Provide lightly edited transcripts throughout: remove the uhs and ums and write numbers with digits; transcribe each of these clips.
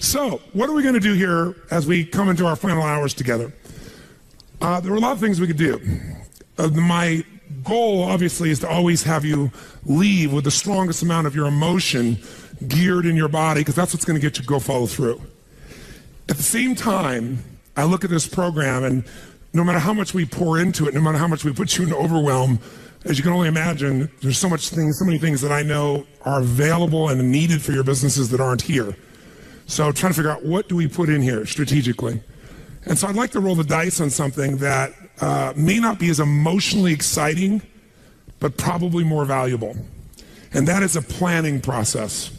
So, what are we going to do here as we come into our final hours together? There are a lot of things we could do. My goal, obviously, is to always have you leave with the strongest amount of your emotion geared in your body, because that's what's going to get you to go follow through. At the same time, I look at this program, and no matter how much we pour into it, no matter how much we put you in overwhelm, as you can only imagine, there's so many things that I know are available and needed for your businesses that aren't here. So trying to figure out, what do we put in here strategically? And so I'd like to roll the dice on something that may not be as emotionally exciting, but probably more valuable. And that is a planning process.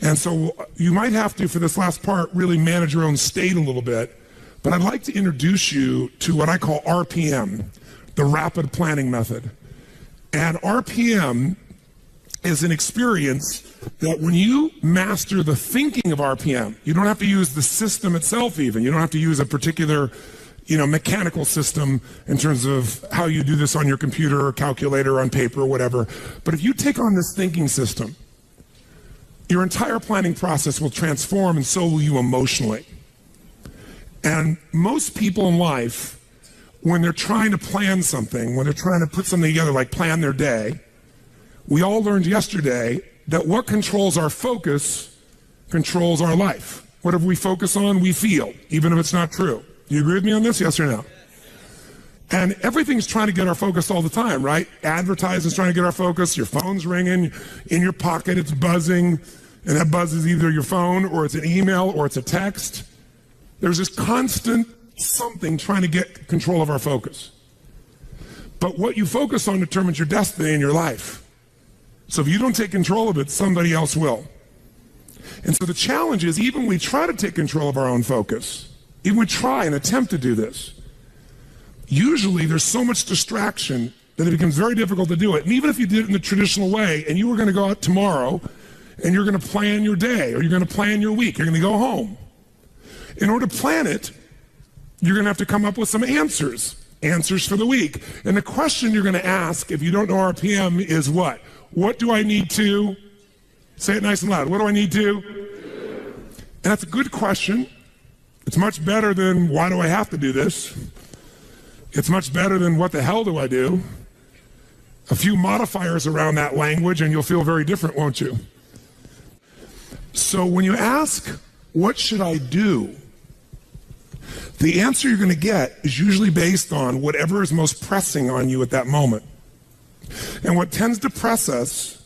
And so you might have to, for this last part, really manage your own state a little bit. But I'd like to introduce you to what I call RPM, the rapid planning method. And RPM is an experience that when you master the thinking of RPM, you don't have to use the system itself even. You don't have to use a particular, mechanical system in terms of how you do this on your computer or calculator or on paper or whatever. But if you take on this thinking system, your entire planning process will transform, and so will you emotionally. And most people in life, when they're trying to plan something, when they're trying to put something together, like plan their day, we all learned yesterday that what controls our focus controls our life. Whatever we focus on, we feel, even if it's not true. Do you agree with me on this, yes or no? And everything's trying to get our focus all the time, right? Advertising's trying to get our focus. Your phone's ringing. In your pocket, it's buzzing. And that buzz is either your phone, or it's an email, or it's a text. There's this constant something trying to get control of our focus. But what you focus on determines your destiny in your life. So if you don't take control of it, somebody else will. And so the challenge is, even when we try to take control of our own focus, even we try and attempt to do this, usually there's so much distraction that it becomes very difficult to do it. And even if you did it in the traditional way, and you were going to go out tomorrow, and you're going to plan your day, or you're going to plan your week, you're going to go home. In order to plan it, you're going to have to come up with some answers for the week. And the question you're going to ask, if you don't know RPM, is what? What do I need to? Say it nice and loud. What do I need to? And that's a good question. It's much better than, why do I have to do this? It's much better than, what the hell do I do? A few modifiers around that language and you'll feel very different, won't you? So when you ask, what should I do? The answer you're going to get is usually based on whatever is most pressing on you at that moment. And what tends to press us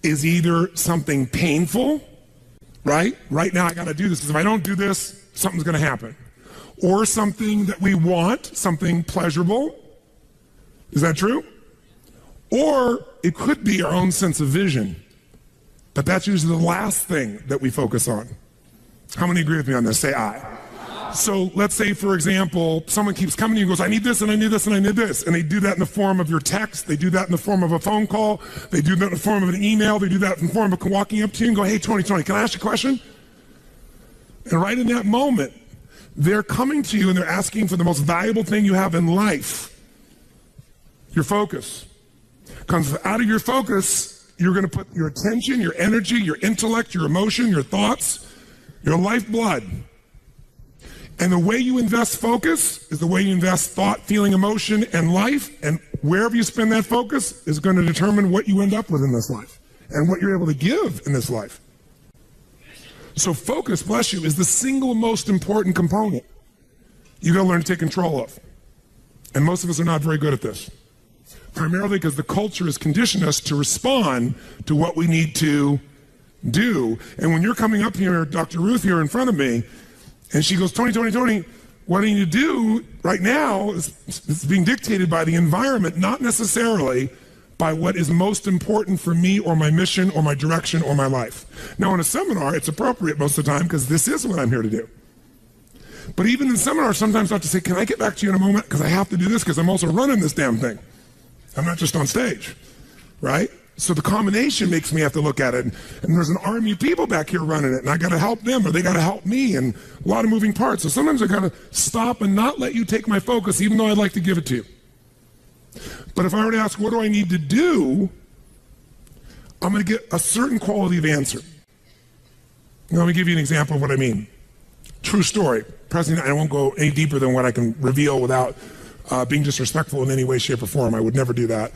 is either something painful, right? Right now I got to do this, because if I don't do this, something's going to happen. Or something that we want, something pleasurable. Is that true? Or it could be our own sense of vision. But that's usually the last thing that we focus on. How many agree with me on this? Say aye. So let's say, for example, someone keeps coming to you and goes, I need this, and I need this, and I need this. And they do that in the form of your text. They do that in the form of a phone call. They do that in the form of an email. They do that in the form of walking up to you and go, hey, Tony, can I ask you a question? And right in that moment, they're coming to you and they're asking for the most valuable thing you have in life, your focus. Because out of your focus, you're going to put your attention, your energy, your intellect, your emotion, your thoughts, your lifeblood. And the way you invest focus is the way you invest thought, feeling, emotion, and life. And wherever you spend that focus is going to determine what you end up with in this life and what you're able to give in this life. So focus, bless you, is the single most important component you got to learn to take control of. And most of us are not very good at this. Primarily because the culture has conditioned us to respond to what we need to do. And when you're coming up here, Dr. Ruth here in front of me, and she goes, Tony, what I need to do right now is being dictated by the environment, not necessarily by what is most important for me or my mission or my direction or my life. Now, in a seminar, it's appropriate most of the time because this is what I'm here to do. But even in seminars, sometimes I have to say, can I get back to you in a moment? Because I have to do this because I'm also running this damn thing. I'm not just on stage, right? So the combination makes me have to look at it. And there's an army of people back here running it, and I got to help them, or they got to help me, and a lot of moving parts. So sometimes I got to stop and not let you take my focus, even though I'd like to give it to you. But if I were to ask, what do I need to do? I'm going to get a certain quality of answer. Let me give you an example of what I mean. True story. President, I won't go any deeper than what I can reveal without being disrespectful in any way, shape, or form. I would never do that.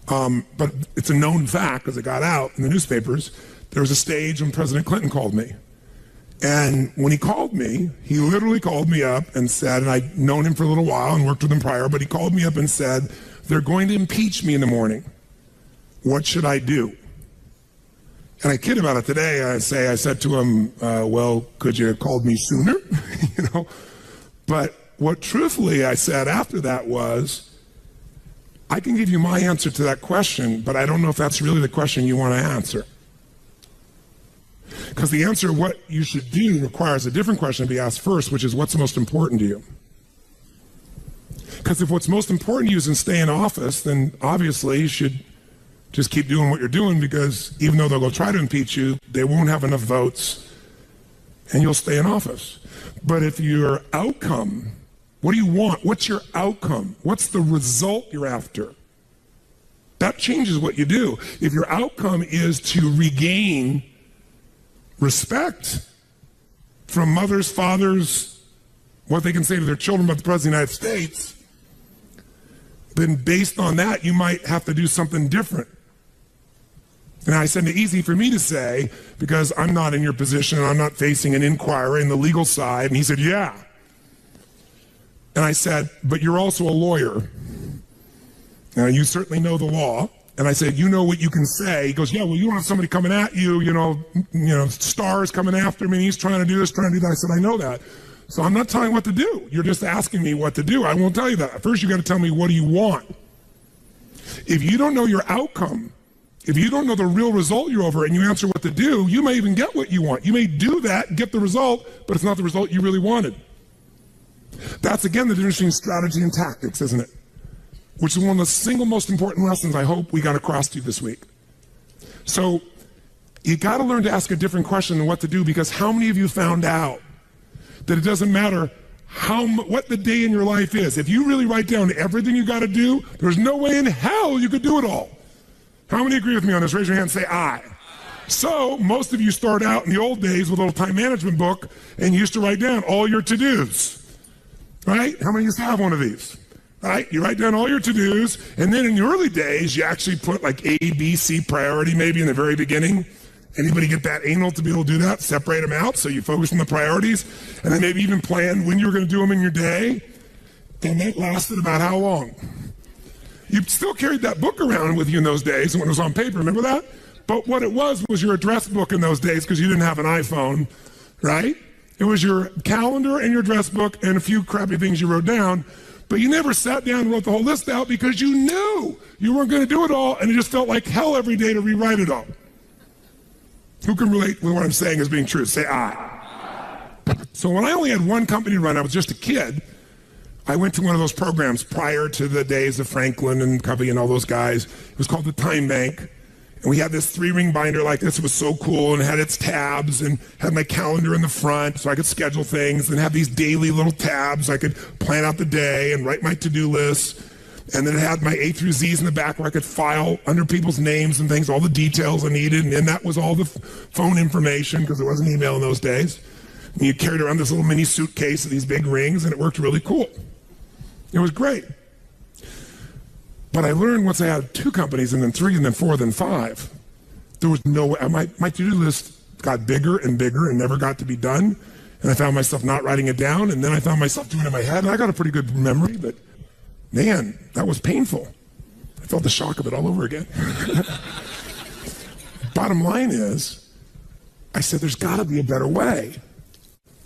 But it's a known fact because it got out in the newspapers. There was a stage when President Clinton called me. And when he called me, he literally called me up and said, and I'd known him for a little while and worked with him prior, but he called me up and said, they're going to impeach me in the morning. What should I do? And I kid about it today. I said to him, well, could you have called me sooner? But what truthfully I said after that was, I can give you my answer to that question, but I don't know if that's really the question you want to answer. Because the answer of what you should do requires a different question to be asked first, which is what's most important to you? Because if what's most important to you is to stay in office, then obviously you should just keep doing what you're doing, because even though they'll go try to impeach you, they won't have enough votes and you'll stay in office. But if your outcome, what do you want? What's your outcome? What's the result you're after? That changes what you do. If your outcome is to regain respect from mothers, fathers, what they can say to their children about the President of the United States, then based on that, you might have to do something different. And I said, it's easy for me to say, because I'm not in your position, I'm not facing an inquiry in the legal side. And he said, yeah. And I said, but you're also a lawyer. Now, you certainly know the law. And I said, you know what you can say. He goes, yeah, well, you don't have somebody coming at you, stars coming after me. He's trying to do this, trying to do that. I said, I know that. So I'm not telling you what to do. You're just asking me what to do. I won't tell you that. First, you got to tell me, what do you want? If you don't know your outcome, if you don't know the real result you're over and you answer what to do, you may even get what you want. You may do that and get the result, but it's not the result you really wanted. That's, again, the difference between strategy and tactics, isn't it? Which is one of the single most important lessons I hope we got across to you this week. So you got to learn to ask a different question than what to do, because how many of you found out that it doesn't matter what the day in your life is? If you really write down everything you got to do, there's no way in hell you could do it all. How many agree with me on this? Raise your hand and say aye. So most of you start out in the old days with a little time management book and you used to write down all your to-dos, right? How many used to have one of these? Right? You write down all your to-dos, and then in the early days, you actually put like A, B, C priority maybe in the very beginning. Anybody get that anal to be able to do that? Separate them out so you focus on the priorities, and then maybe even plan when you were going to do them in your day. And that lasted about how long? You still carried that book around with you in those days when it was on paper, remember that? But what it was your address book in those days, because you didn't have an iPhone, right? It was your calendar and your address book and a few crappy things you wrote down, but you never sat down and wrote the whole list out because you knew you weren't going to do it all, and it just felt like hell every day to rewrite it all. Who can relate with what I'm saying as being true? Say aye. So when I only had one company to run, I was just a kid, I went to one of those programs prior to the days of Franklin and Covey and all those guys. It was called the Time Bank. And we had this 3-ring binder like this. It was so cool, and it had its tabs and had my calendar in the front so I could schedule things, and have these daily little tabs. I could plan out the day and write my to-do lists. And then it had my A through Z's in the back where I could file under people's names and things, all the details I needed. And then that was all the phone information, because there wasn't email in those days. And you carried around this little mini suitcase of these big rings, and it worked really cool. It was great. But I learned once I had 2 companies, and then 3, and then 4, then 5, there was no way. My to-do list got bigger and bigger and never got to be done. And I found myself not writing it down, and then I found myself doing it in my head. And I got a pretty good memory, but man, that was painful. I felt the shock of it all over again. Bottom line is, I said, there's got to be a better way.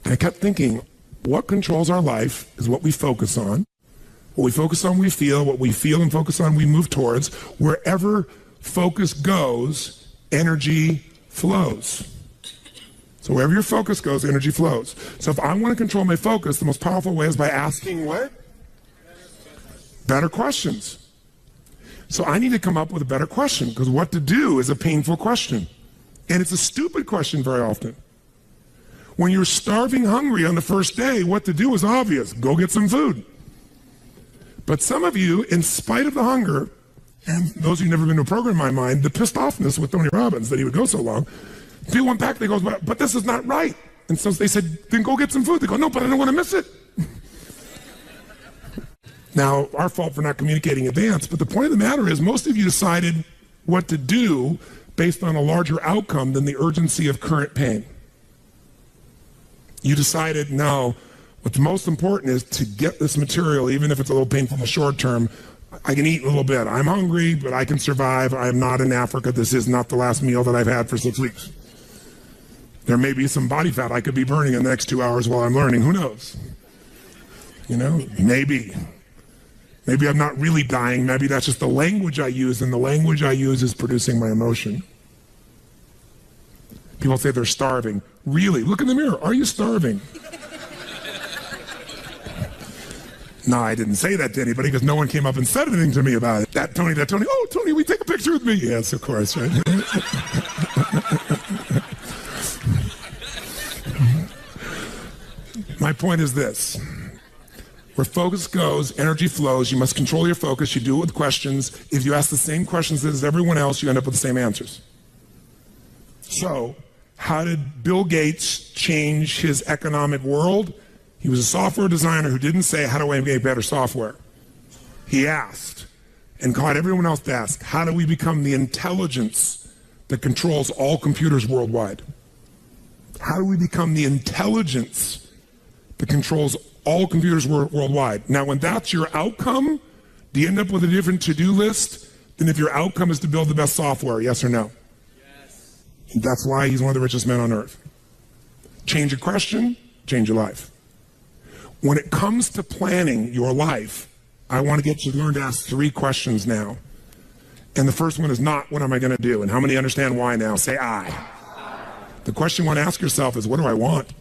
And I kept thinking, what controls our life is what we focus on. What we focus on, we feel. What we feel and focus on, we move towards. Wherever focus goes, energy flows. So wherever your focus goes, energy flows. So if I want to control my focus, the most powerful way is by asking what? Better questions. So I need to come up with a better question, because what to do is a painful question. And it's a stupid question very often. When you're starving hungry on the first day, what to do is obvious. Go get some food. But some of you, in spite of the hunger, and those who've never been to a program in my mind, the pissed offness with Tony Robbins that he would go so long, People went back, they go, but this is not right. And so they said, then go get some food. They go, no, but I don't want to miss it. Now, our fault for not communicating in advance, but the point of the matter is most of you decided what to do based on a larger outcome than the urgency of current pain. You decided, no, what's most important is to get this material, even if it's a little painful in the short term. I can eat a little bit. I'm hungry, but I can survive. I am not in Africa. This is not the last meal that I've had for 6 weeks. There may be some body fat I could be burning in the next 2 hours while I'm learning. Who knows? You know, maybe. Maybe I'm not really dying. Maybe that's just the language I use, and the language I use is producing my emotion. People say they're starving. Really? Look in the mirror. Are you starving? No, I didn't say that to anybody because no one came up and said anything to me about it. That Tony. Oh, Tony, will you take a picture with me? Yes, of course, right? My point is this. Where focus goes, energy flows. You must control your focus. You do it with questions. If you ask the same questions as everyone else, you end up with the same answers. So, how did Bill Gates change his economic world? He was a software designer who didn't say, how do I make better software? He asked, and got everyone else to ask, how do we become the intelligence that controls all computers worldwide? How do we become the intelligence that controls all computers worldwide? Now, when that's your outcome, do you end up with a different to-do list than if your outcome is to build the best software? Yes or no? Yes. That's why he's one of the richest men on earth. Change your question, change your life. When it comes to planning your life, I want to get you to learn to ask 3 questions now. And the first one is not, what am I going to do? And how many understand why now? Say I. The question you want to ask yourself is, what do I want?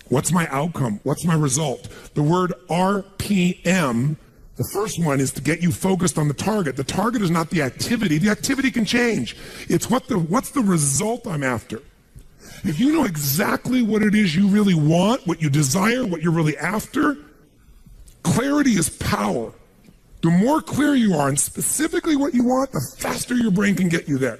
What's my outcome? What's my result? The word RPM, the first one is to get you focused on the target. The target is not the activity. The activity can change. It's what's the result I'm after. If you know exactly what it is you really want, what you desire, what you're really after, clarity is power. The more clear you are and specifically what you want, the faster your brain can get you there.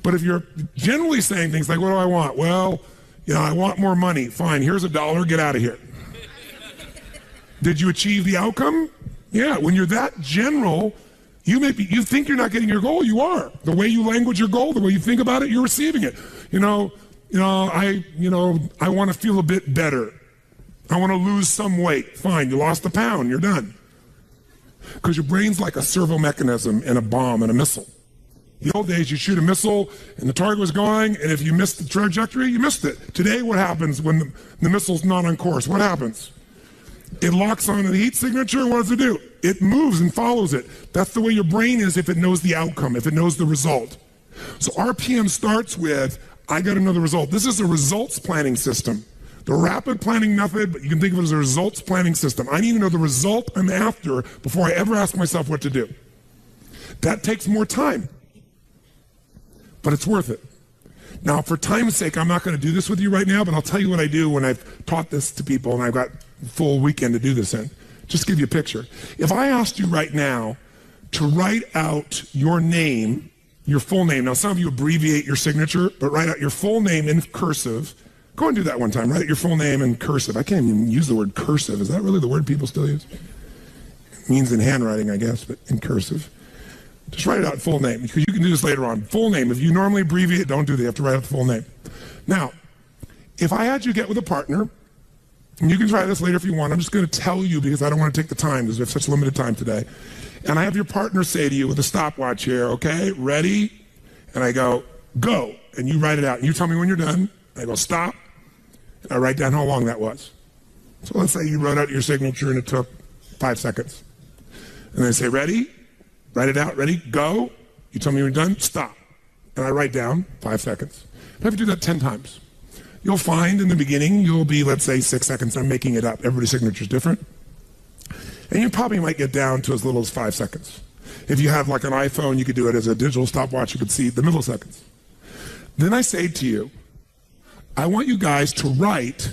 But if you're generally saying things like, what do I want? Well, you know, I want more money. Fine, here's $1, get out of here. Did you achieve the outcome? Yeah, when you're that general, you think you're not getting your goal, you are. The way you language your goal, the way you think about it, you're receiving it. I want to feel a bit better. I want to lose some weight. Fine, you lost a pound, you're done. Because your brain's like a servo mechanism in a bomb and a missile. The old days, you shoot a missile and the target was going, and if you missed the trajectory, you missed it. Today, what happens when the missile's not on course? What happens? It locks on the heat signature, and what does it do? It moves and follows it. That's the way your brain is if it knows the outcome, if it knows the result. So RPM starts with, I got to know the result. This is a results planning system. The rapid planning method, but you can think of it as a results planning system. I need to know the result I'm after before I ever ask myself what to do. That takes more time, but it's worth it. Now, for time's sake, I'm not going to do this with you right now, but I'll tell you what I do when I've taught this to people and I've got a full weekend to do this in. Just to give you a picture. If I asked you right now to write out your name, your full name. Now, some of you abbreviate your signature, but write out your full name in cursive. Go and do that one time. Write out your full name in cursive. I can't even use the word cursive. Is that really the word people still use? It means in handwriting, I guess, but in cursive. Just write it out full name, because you can do this later on. Full name. If you normally abbreviate, don't do that. You have to write out the full name. Now, if I had you get with a partner, and you can try this later if you want. I'm just going to tell you because I don't want to take the time because we have such limited time today. And I have your partner say to you with a stopwatch here, okay, ready? And I go, go. And you write it out. And you tell me when you're done. I go, stop. And I write down how long that was. So let's say you wrote out your signature and it took 5 seconds. And I say, ready? Write it out. Ready? Go. You tell me when you're done. Stop. And I write down 5 seconds. I have to do that 10 times. You'll find in the beginning, you'll be, let's say, 6 seconds. I'm making it up. Everybody's signature is different. And you probably might get down to as little as 5 seconds. If you have like an iPhone, you could do it as a digital stopwatch. You could see the milliseconds. Then I say to you, I want you guys to write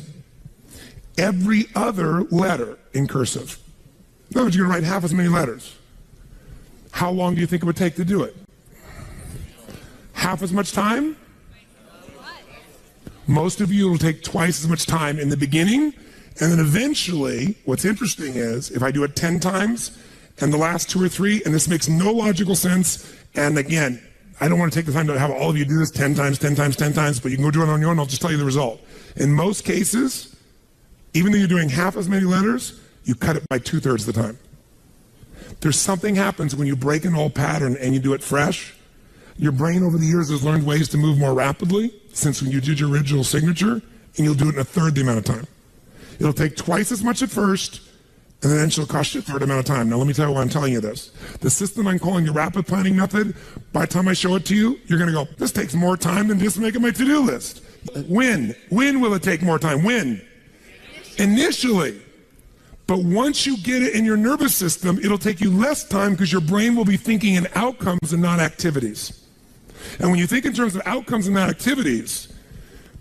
every other letter in cursive. In other words, you're going to write half as many letters. How long do you think it would take to do it? Half as much time? Most of you will take twice as much time in the beginning, and then eventually, what's interesting is, if I do it 10 times, and the last 2 or 3, and this makes no logical sense, and again, I don't want to take the time to have all of you do this 10 times, 10 times, 10 times, but you can go do it on your own, I'll just tell you the result. In most cases, even though you're doing half as many letters, you cut it by 2/3 the time. There's something happens when you break an old pattern and you do it fresh. Your brain over the years has learned ways to move more rapidly since when you did your original signature, and you'll do it in 1/3 the amount of time. It'll take twice as much at first, and then it'll cost you 1/3 amount of time. Now let me tell you why I'm telling you this. The system I'm calling the rapid planning method, by the time I show it to you, you're gonna go, this takes more time than just making my to-do list. When will it take more time? When? Initially. But once you get it in your nervous system, it'll take you less time because your brain will be thinking in outcomes and not activities. And when you think in terms of outcomes and not activities,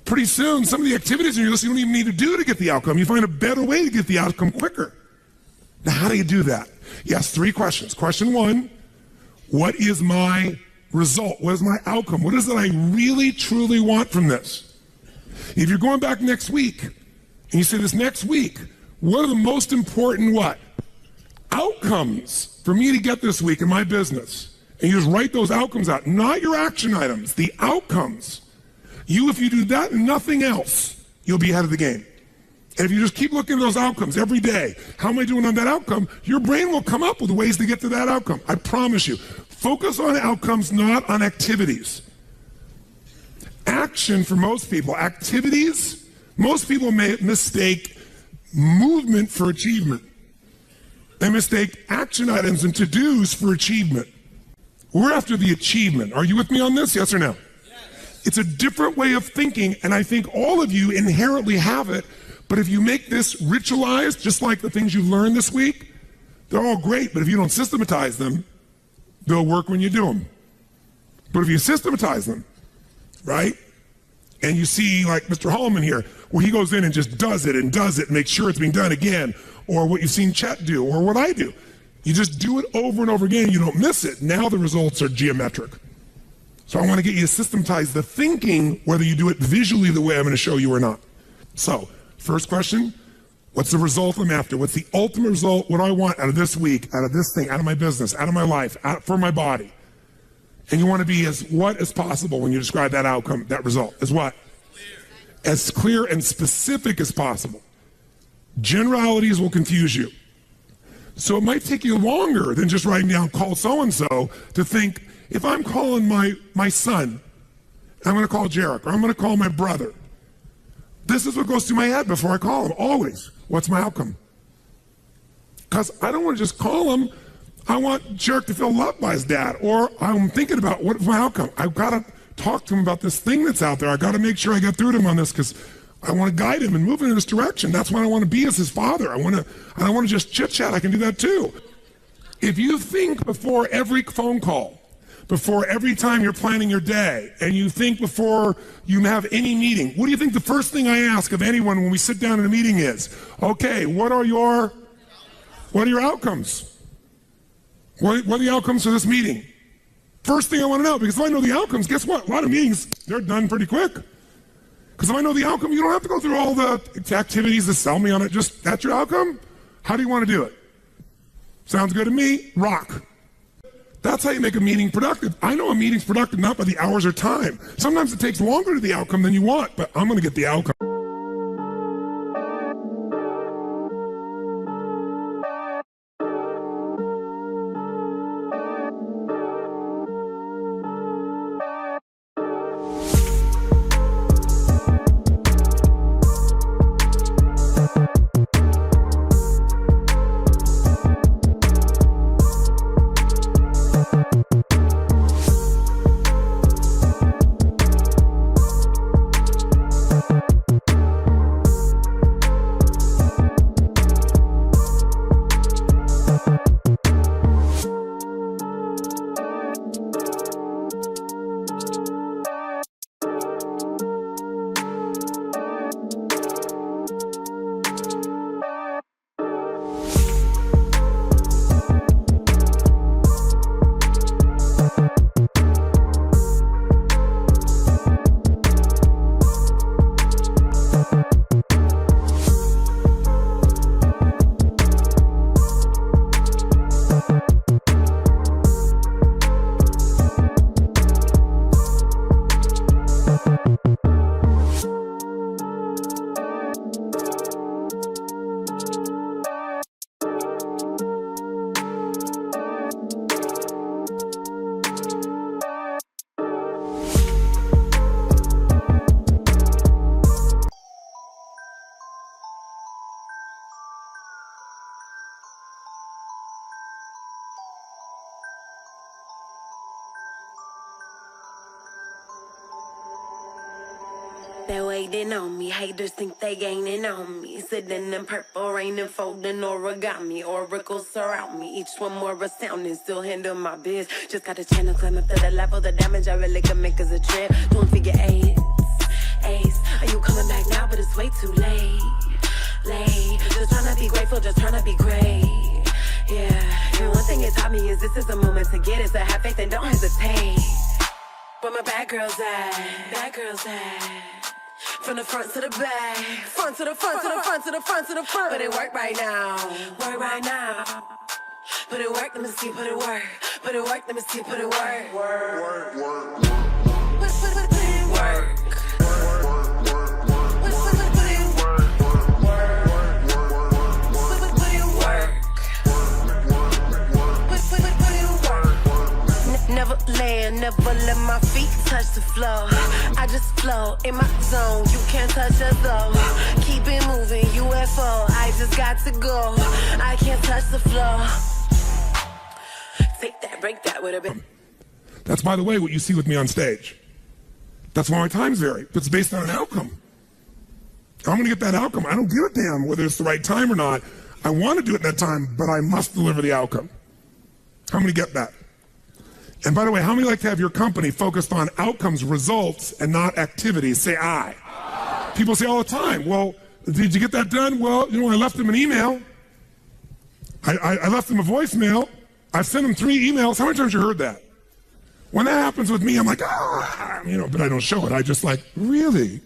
pretty soon some of the activities in your list you don't even need to do to get the outcome. You find a better way to get the outcome quicker. Now, how do you do that? Yes, 3 questions. Question 1, what is my result? What is my outcome? What is it I really, truly want from this? If you're going back next week, and you say this next week, what are the most important what? Outcomes for me to get this week in my business? And you just write those outcomes out, not your action items, the outcomes. If you do that and nothing else, you'll be ahead of the game. And if you just keep looking at those outcomes every day, how am I doing on that outcome? Your brain will come up with ways to get to that outcome. I promise you. Focus on outcomes, not on activities. Action for most people, activities, most people may mistake movement for achievement. They mistake action items and to-dos for achievement. We're after the achievement. Are you with me on this? Yes or no? Yes. It's a different way of thinking, and I think all of you inherently have it, but if you make this ritualized, just like the things you've learned this week, they're all great, but if you don't systematize them, they'll work when you do them. But if you systematize them, right? And you see like Mr. Hallman here, where he goes in and just does it and makes sure it's being done again, or what you've seen Chet do, or what I do. You just do it over and over again, you don't miss it. Now the results are geometric. So I want to get you to systematize the thinking, whether you do it visually the way I'm going to show you or not. So, first question, what's the result I'm after? What's the ultimate result? What do I want out of this week, out of this thing, out of my business, out of my life, for my body? And you want to be as what as possible when you describe that outcome, that result. As what? As clear and specific as possible. Generalities will confuse you. So it might take you longer than just writing down call so-and-so to think, if I'm calling my son, I'm going to call Jarek, or I'm going to call my brother. This is what goes through my head before I call him, always. What's my outcome? Because I don't want to just call him. I want Jarek to feel loved by his dad. Or I'm thinking about what's my outcome? I've got to talk to him about this thing that's out there. I've got to make sure I get through to him on this because I want to guide him and move him in this direction. That's what I want to be as his father. I don't want to just chit-chat. I can do that too. If you think before every phone call, before every time you're planning your day, and you think before you have any meeting, what do you think the first thing I ask of anyone when we sit down in a meeting is? Okay, what are your outcomes? What are the outcomes for this meeting? First thing I want to know, because if I know the outcomes, guess what? A lot of meetings, they're done pretty quick. Because if I know the outcome, you don't have to go through all the activities to sell me on it. Just, that's your outcome? How do you want to do it? Sounds good to me? Rock. That's how you make a meeting productive. I know a meeting's productive not by the hours or time. Sometimes it takes longer to the outcome than you want, but I'm going to get the outcome. They're waiting on me. Haters think they gaining on me. Sitting in purple rain and folding origami. Oracles surround me. Each one more astounding. Still handle my biz. Just got a channel climb up to the level. The damage I really can make is a trip. Doing figure eights. Ace, are you coming back now? But it's way too late. Just trying to be grateful. Just trying to be great. Yeah. And one thing it taught me is this is the moment to get it. So have faith and don't hesitate. Where my bad girls at? Bad girls at? From the front to the back, front to the front to the front to the front to the front. But it work right now, work right now. Put it work, let me see, put it work. Put it work, let me see, put it work. Work. Put it work. Never land, never let my feet touch the floor. I just flow in my zone, you can't touch us though. Keep it moving, UFO, I just got to go. I can't touch the floor. Take that, break that with a bit. That's, by the way, what you see with me on stage. That's why my times vary. It's based on an outcome. I'm going to get that outcome. I don't give a damn whether it's the right time or not. I want to do it in that time, but I must deliver the outcome. How many get that? And by the way, how many like to have your company focused on outcomes, results, and not activities? Say aye. People say all the time, well, did you get that done? Well, I left them an email. I left them a voicemail. I've sent them 3 emails. How many times have you heard that? When that happens with me, I'm like, but I don't show it. I just like, really?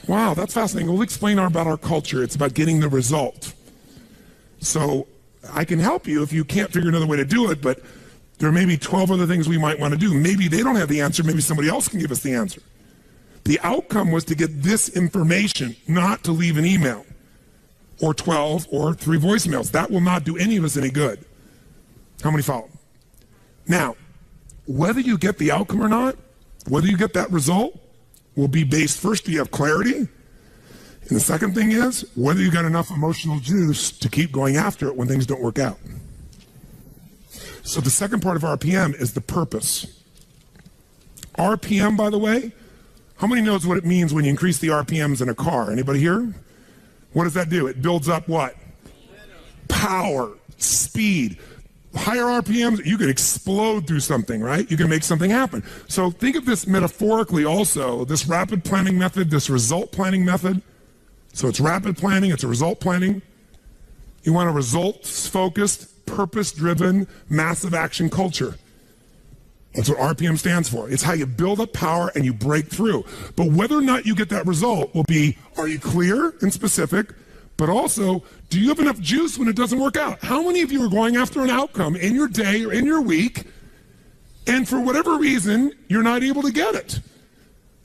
Wow, that's fascinating. We'll explain about our culture. It's about getting the result. So I can help you if you can't figure another way to do it, but there may be 12 other things we might want to do. Maybe they don't have the answer. Maybe somebody else can give us the answer. The outcome was to get this information, not to leave an email or 12 or 3 voicemails. That will not do any of us any good. How many follow? Now, whether you get the outcome or not, whether you get that result, will be based, first, do you have clarity? And the second thing is, whether you got enough emotional juice to keep going after it when things don't work out. So the second part of RPM is the purpose. RPM, by the way, how many knows what it means when you increase the RPMs in a car? Anybody here? What does that do? It builds up what? Power, speed. Higher RPMs, you can explode through something, right? You can make something happen. So think of this metaphorically also, this rapid planning method, this result planning method. So it's rapid planning, it's a result planning. You want a results-focused, purpose-driven, massive action culture. That's what RPM stands for. It's how you build up power and you break through. But whether or not you get that result will be, are you clear and specific? But also, do you have enough juice when it doesn't work out? How many of you are going after an outcome in your day or in your week, and for whatever reason, you're not able to get it?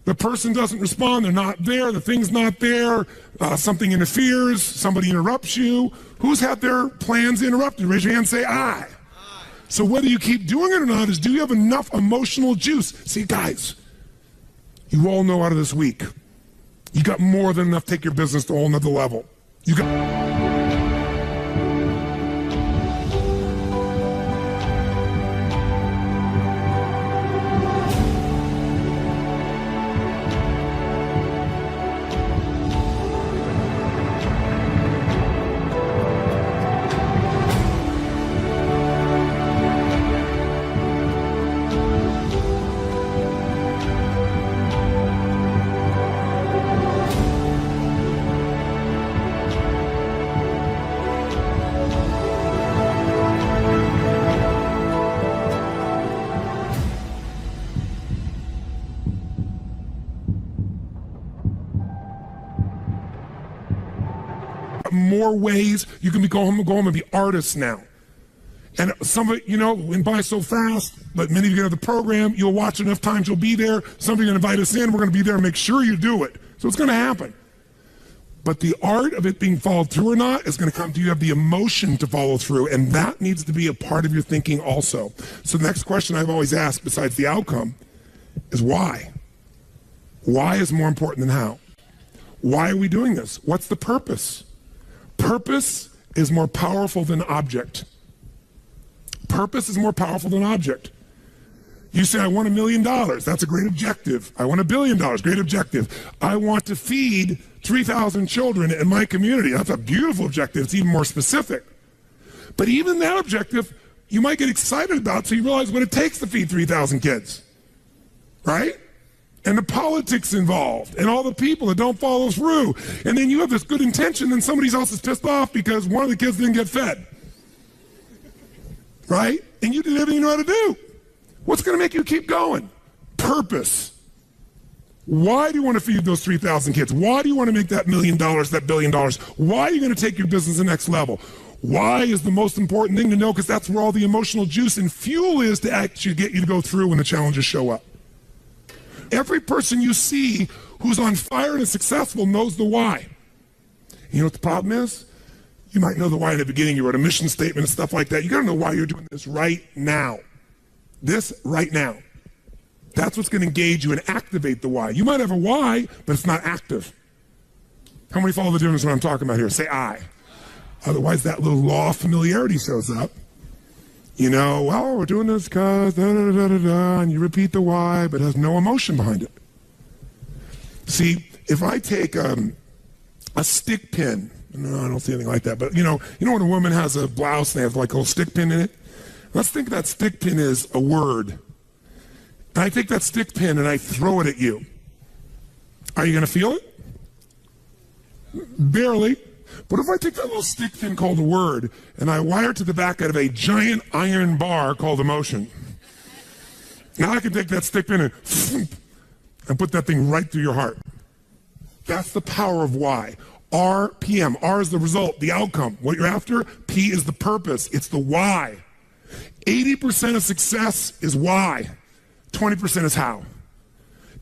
The person doesn't respond, they're not there, the thing's not there, something interferes, somebody interrupts you. Who's had their plans interrupted? Raise your hand and say aye. So whether you keep doing it or not is, do you have enough emotional juice? See, guys, you all know out of this week, you got more than enough to take your business to a whole nother level. You got... more ways you can go home and be artists now. And some of it, went by so fast, but many of you get on the program, you'll watch enough times, you'll be there, somebody's going to invite us in, we're going to be there and make sure you do it. So it's going to happen. But the art of it being followed through or not is going to come to you have the emotion to follow through, and that needs to be a part of your thinking also. So the next question I've always asked, besides the outcome, is why? Why is more important than how? Why are we doing this? What's the purpose? Purpose is more powerful than object. Purpose is more powerful than object. You say, I want $1 million. That's a great objective. I want $1 billion. Great objective. I want to feed 3,000 children in my community. That's a beautiful objective. It's even more specific. But even that objective, you might get excited about, so you realize what it takes to feed 3,000 kids, right? And the politics involved and all the people that don't follow through. And then you have this good intention, and somebody else is pissed off because one of the kids didn't get fed, right? And you did everything you know how to do. What's going to make you keep going? Purpose. Why do you want to feed those 3,000 kids? Why do you want to make that $1 million, that $1 billion? Why are you going to take your business to the next level? Why is the most important thing to know, because that's where all the emotional juice and fuel is to actually get you to go through when the challenges show up. Every person you see who's on fire and is successful knows the why. You know what the problem is? You might know the why in the beginning. You wrote a mission statement and stuff like that. You got to know why you're doing this right now. This right now. That's what's going to engage you and activate the why. You might have a why, but it's not active. How many follow the difference when I'm talking about here? Say I. Otherwise, that little law of familiarity shows up. You know, well, we're doing this because da-da-da-da-da, and you repeat the why, but it has no emotion behind it. See, if I take a stick pin, no, I don't see anything like that, but you know when a woman has a blouse and they have like a little stick pin in it? Let's think that stick pin is a word. And I take that stick pin and I throw it at you. Are you going to feel it? Barely. But if I take that little stick pin called a word and I wire it to the back of a giant iron bar called emotion, now I can take that stick pin and put that thing right through your heart. That's the power of why. RPM. R is the result, the outcome. What you're after, P is the purpose. It's the why. 80% of success is why. 20% is how.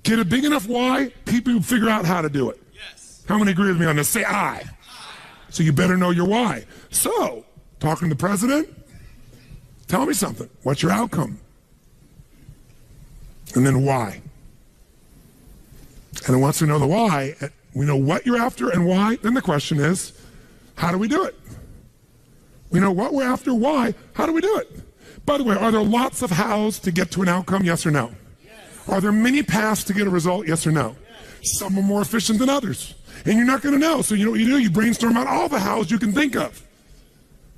Get a big enough why, people will figure out how to do it. Yes. How many agree with me on this? Say I. So you better know your why. So, talking to the president, tell me something. What's your outcome? And then why? And then once we know the why, we know what you're after and why, then the question is, how do we do it? We know what we're after, why, how do we do it? By the way, are there lots of hows to get to an outcome, yes or no? Yes. Are there many paths to get a result, yes or no? Yes. Some are more efficient than others. And you're not going to know. So you know what you do? You brainstorm out all the hows you can think of.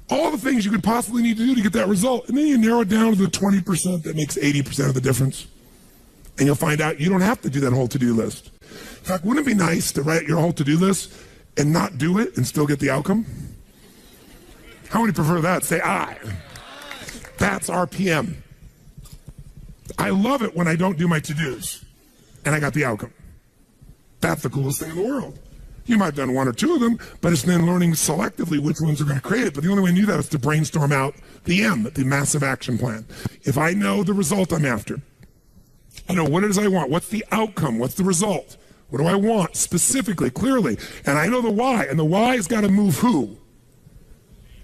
All the things you could possibly need to do to get that result. And then you narrow it down to the 20% that makes 80% of the difference. And you'll find out you don't have to do that whole to-do list. In fact, wouldn't it be nice to write your whole to-do list and not do it and still get the outcome? How many prefer that? Say I. That's RPM. I love it when I don't do my to-dos and I got the outcome. That's the coolest thing in the world. You might have done one or two of them, but it's then learning selectively which ones are going to create it. But the only way to do that is to brainstorm out the M, the massive action plan. If I know the result I'm after, I know what it is I want, what's the outcome, what's the result, what do I want specifically, clearly, and I know the why, and the why has got to move who?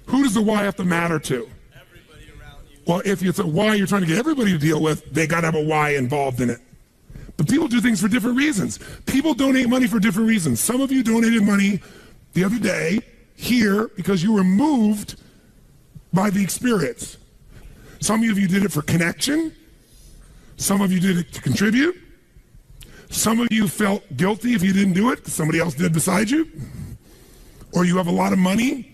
Who does the why have to matter to? Everybody around you. Well, if it's a why you're trying to get everybody to deal with, they got to have a why involved in it. But people do things for different reasons. People donate money for different reasons. Some of you donated money the other day here because you were moved by the experience. Some of you did it for connection. Some of you did it to contribute. Some of you felt guilty if you didn't do it because somebody else did beside you. Or you have a lot of money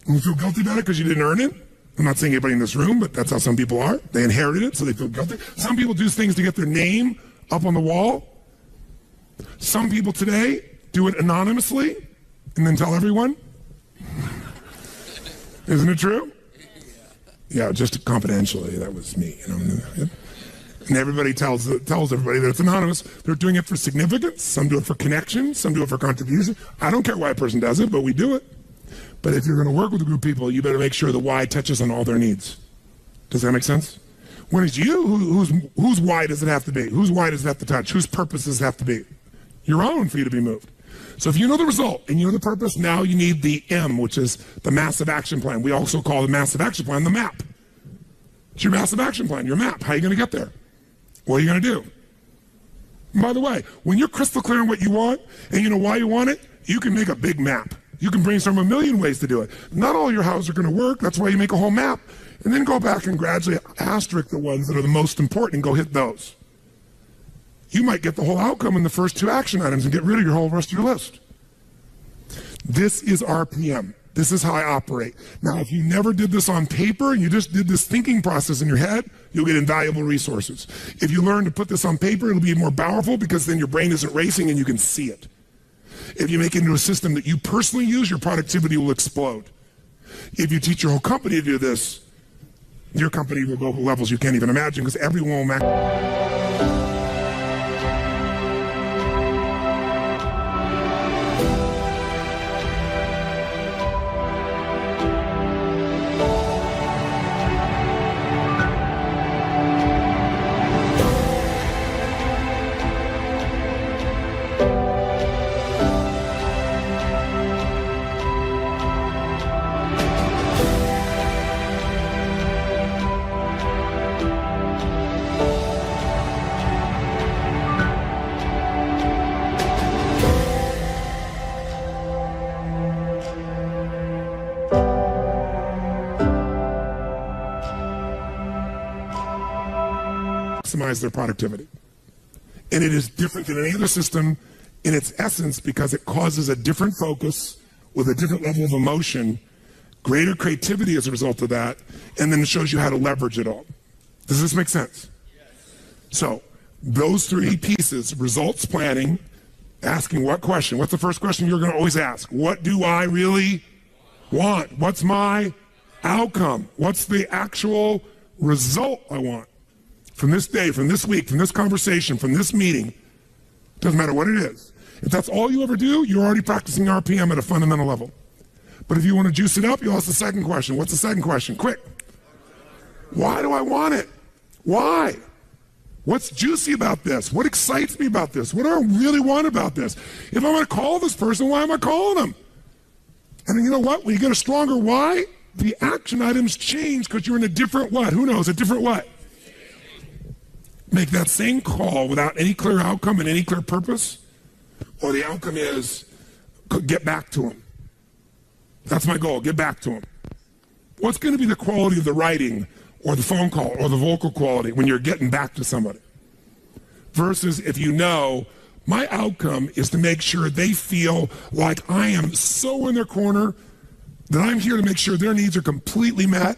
and you feel guilty about it because you didn't earn it. I'm not saying anybody in this room, but that's how some people are. They inherited it, so they feel guilty. Some people do things to get their name up on the wall. Some people today do it anonymously and then tell everyone. Isn't it true? Yeah, just confidentially. That was me. You know? And everybody tells everybody that it's anonymous. They're doing it for significance. Some do it for connection. Some do it for contribution. I don't care why a person does it, but we do it. But if you're going to work with a group of people, you better make sure the why touches on all their needs. Does that make sense? When it's you, whose why does it have to be? Whose why does it have to touch? Whose purpose does it have to be? Your own for you to be moved. So if you know the result and you know the purpose, now you need the M, which is the massive action plan. We also call the massive action plan the map. It's your massive action plan, your map. How are you going to get there? What are you going to do? And by the way, when you're crystal clear on what you want and you know why you want it, you can make a big map. You can brainstorm a million ways to do it. Not all your how's are going to work. That's why you make a whole map. And then go back and gradually asterisk the ones that are the most important and go hit those. You might get the whole outcome in the first 2 action items and get rid of your whole rest of your list. This is RPM. This is how I operate. Now, if you never did this on paper and you just did this thinking process in your head, you'll get invaluable resources. If you learn to put this on paper, it'll be more powerful because then your brain isn't racing and you can see it. If you make it into a system that you personally use, your productivity will explode. If you teach your whole company to do this, your company will go to levels you can't even imagine because everyone will maximize their productivity. And it is different than any other system in its essence because it causes a different focus with a different level of emotion, greater creativity as a result of that, and then it shows you how to leverage it all. Does this make sense? Yes. So those 3 pieces, results planning, asking what question? What's the first question you're going to always ask? What do I really want? What's my outcome? What's the actual result I want? From this day, from this week, from this conversation, from this meeting, doesn't matter what it is. If that's all you ever do, you're already practicing RPM at a fundamental level. But if you want to juice it up, you ask the second question. What's the second question? Quick. Why do I want it? Why? What's juicy about this? What excites me about this? What do I really want about this? If I'm going to call this person, why am I calling them? And then you know what? When you get a stronger why, the action items change because you're in a different what? Who knows? A different what? Make that same call without any clear outcome and any clear purpose, or the outcome is get back to him. That's my goal, get back to him. What's going to be the quality of the writing or the phone call or the vocal quality when you're getting back to somebody? Versus if you know, my outcome is to make sure they feel like I am so in their corner that I'm here to make sure their needs are completely met,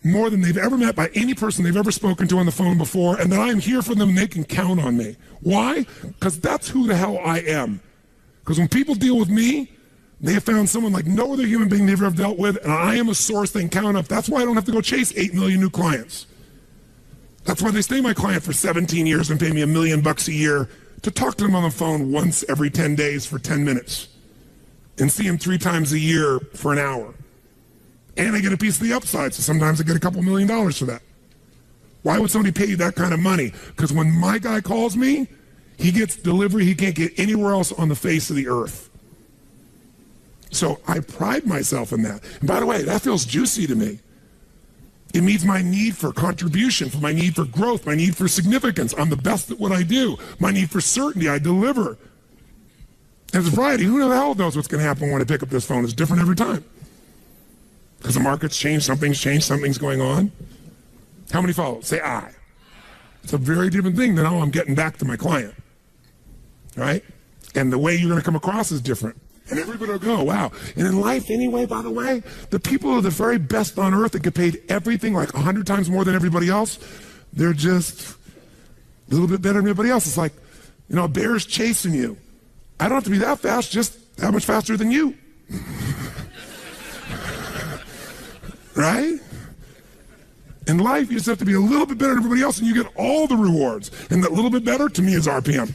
more than they've ever met by any person they've ever spoken to on the phone before, and that I'm here for them and they can count on me. Why? Because that's who the hell I am. Because when people deal with me, they have found someone like no other human being they've ever dealt with, and I am a source they can count on. That's why I don't have to go chase 8 million new clients. That's why they stay my client for 17 years and pay me $1 million a year to talk to them on the phone once every 10 days for 10 minutes and see them 3 times a year for an hour. And I get a piece of the upside, so sometimes I get a couple $1 million for that. Why would somebody pay you that kind of money? Because when my guy calls me, he gets delivery he can't get anywhere else on the face of the earth. So I pride myself in that. And by the way, that feels juicy to me. It means my need for contribution, for my need for growth, my need for significance. I'm the best at what I do. My need for certainty, I deliver. As a variety, who the hell knows what's going to happen when I pick up this phone? It's different every time. Because the market's changed, something's going on. How many follow? Say I. It's a very different thing than, oh, I'm getting back to my client. Right? And the way you're going to come across is different. And everybody will go, wow. And in life anyway, by the way, the people who are the very best on earth that get paid everything like 100 times more than everybody else, they're just a little bit better than everybody else. It's like, you know, a bear's chasing you. I don't have to be that fast, just that much faster than you. Right? In life, you just have to be a little bit better than everybody else, and you get all the rewards. And that little bit better, to me, is RPM.